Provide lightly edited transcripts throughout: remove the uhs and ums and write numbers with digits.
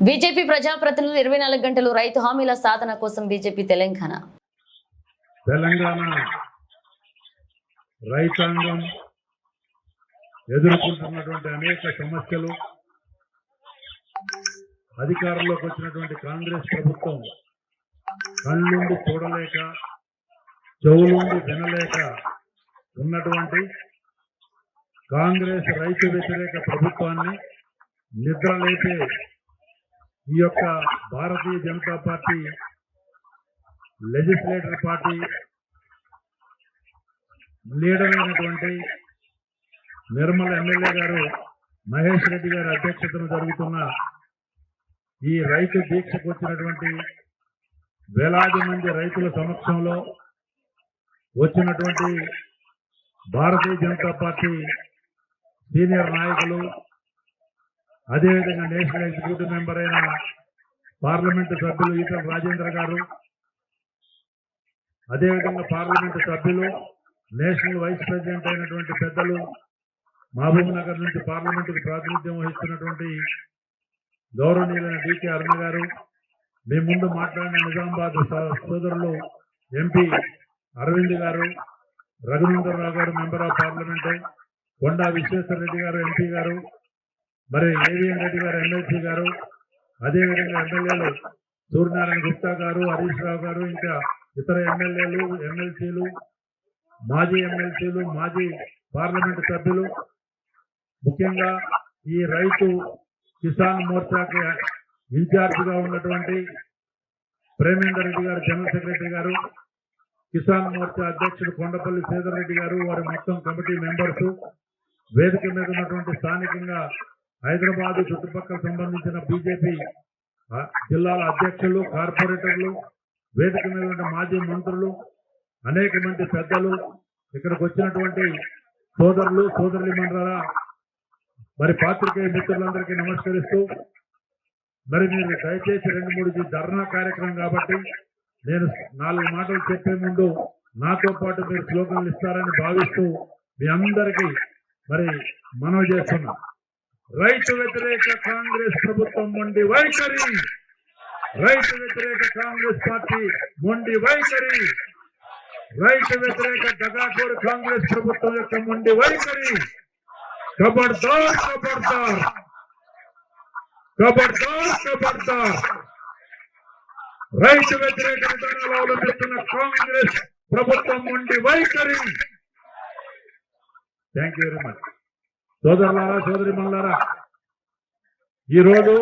BJP ప్రజాప్రతినిధులు 24 గంటలు రైతు హామీల సాధన కోసం బీజేపీ తెలంగాణ రైతాంగం ఎదుర్కొంటున్నటువంటి అనేక సమస్యలు అధికారంలోకి వచ్చినటువంటి కాంగ్రెస్ ప్రభుత్వం కళ్ళుండి చూడలేక చెవులుండి వినలేక ఉన్నటువంటి కాంగ్రెస్ రైతు వ్యతిరేక ప్రభుత్వాన్ని నిద్రలేపే ఈ యొక్క Bharatiya Janata party legislator party leader అయినటువంటి నిర్మల్ ఎమ్మెల్యే గారు మహేష్ రెడ్డి గారి అధ్యక్షతన జరుగుతున్న ఈ రైతు దీక్షకు వచ్చినటువంటి వేలాది మంది రైతుల సమక్షంలో వచ్చినటువంటి భారతీయ జనతా పార్టీ సీనియర్ నాయకులు, అదేవిధంగా నేషనల్ ఎగ్జిక్యూటివ్ మెంబర్ అయిన పార్లమెంటు సభ్యులు ఈటల రాజేంద్ర గారు, అదేవిధంగా పార్లమెంటు సభ్యులు నేషనల్ వైస్ ప్రెసిడెంట్ అయినటువంటి పెద్దలు మహబూబ్ నగర్ నుంచి పార్లమెంటుకు ప్రాతినిధ్యం వహిస్తున్నటువంటి గౌరవనీయులైన డికే అరుణ గారు, మీ ముందు మాట్లాడిన నిజామాబాద్ సోదరులు ఎంపీ అరవింద్ గారు, రఘునందరావు గారు మెంబర్ ఆఫ్ పార్లమెంట్, కొండా విశ్వేశ్వర రెడ్డి గారు ఎంపీ గారు, మరి ఏవిఎన్ రెడ్డి గారు ఎమ్మెల్సీ గారు, అదేవిధంగా ఎమ్మెల్యేలు సూర్యనారాయణ గుప్తా గారు, హరీష్ రావు గారు, ఇంకా ఇతర ఎమ్మెల్యేలు, ఎమ్మెల్సీలు, మాజీ ఎమ్మెల్సీలు, మాజీ పార్లమెంటు సభ్యులు, ముఖ్యంగా ఈ రైతు కిసాన్ మోర్చాకి ఇన్ఛార్జిగా ఉన్నటువంటి ప్రేమేందర్ రెడ్డి గారు జనరల్ సెక్రటరీ గారు, కిసాన్ మోర్చా అధ్యక్షుడు కొండపల్లి శ్రీధర్ రెడ్డి గారు, వారి మొత్తం కమిటీ మెంబర్స్, వేదిక మీద ఉన్నటువంటి స్థానికంగా హైదరాబాద్ చుట్టుపక్కల సంబంధించిన బీజేపీ జిల్లాల అధ్యక్షులు, కార్పొరేటర్లు, వేదిక మీద ఉన్న మాజీ మంత్రులు, అనేక మంది పెద్దలు, ఇక్కడికి వచ్చినటువంటి సోదరులు సోదరులిమణులారా, మరి పాత్రికేయ మిత్రులందరికీ నమస్కరిస్తూ, మరి మీరు దయచేసి 2-3 ధర్నా కార్యక్రమం కాబట్టి నేను 4 మాటలు చెప్పే ముందు నాతో పాటు మీరు స్లోగన్లు ఇస్తారని భావిస్తూ మీ అందరికీ మరి మనవి చేస్తున్నా. రైతు వ్యతిరేక కాంగ్రెస్ ప్రభుత్వం మొండి వైఖరి, రైతు వ్యతిరేక కాంగ్రెస్ పార్టీ మొండి వైఖరి, రైతు వ్యతిరేక దగాకోరు కాంగ్రెస్ ప్రభుత్వం యొక్క మొండి వైఖరి, ఖబర్దార్ ఖబర్దార్ ఖబర్దార్ ఖబర్దార్. రైతు వ్యతిరేక విధానాలు అవలంబిస్తున్న కాంగ్రెస్ ప్రభుత్వం మొండి వైఖరి. Thank you very much. సోదరులారా సోదరిమణులారా, ఈరోజు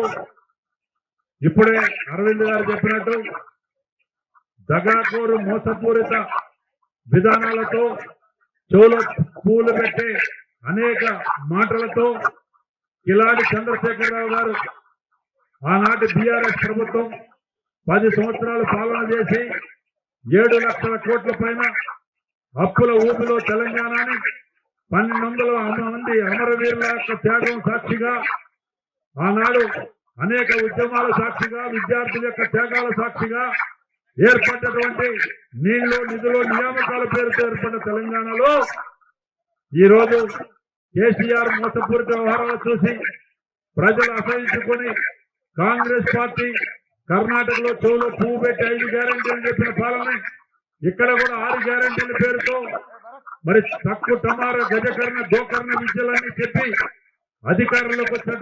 ఇప్పుడే అరవింద్ గారు చెప్పినట్టు దగాకోరు మోసపూరిత విధానాలతో చెవులో పూలు పెట్టే అనేక మాటలతో కిలాడి చంద్రశేఖరరావు గారు ఆనాటి బీఆర్ఎస్ ప్రభుత్వం 10 సంవత్సరాలు పాలన చేసి 7 లక్షల కోట్ల పైన అప్పుల ఊపిలో తెలంగాణని 1200 మంది అమరవీరుల యొక్క త్యాగం సాక్షిగా, ఆనాడు అనేక ఉద్యమాల సాక్షిగా, విద్యార్థుల యొక్క త్యాగాల సాక్షిగా ఏర్పడ్డటువంటి నీళ్లు నిధులు నియామకాల పేరుతో ఏర్పడ్డ తెలంగాణలో ఈరోజు కేసీఆర్ మోసపూరిత వ్యవహారాలు చూసి ప్రజలు అసహించుకొని కాంగ్రెస్ పార్టీ కర్ణాటకలో చెవులో పువ్వు పెట్టి 5 గ్యారెంటీలు చెప్పిన పాలన ఇక్కడ కూడా 6 గ్యారెంటీల పేరుతో మరి తక్కువ టమార గజకర్ణ గోకర్ణ విద్యలన్నీ చెప్పి అధికారంలోకి వచ్చినటువంటి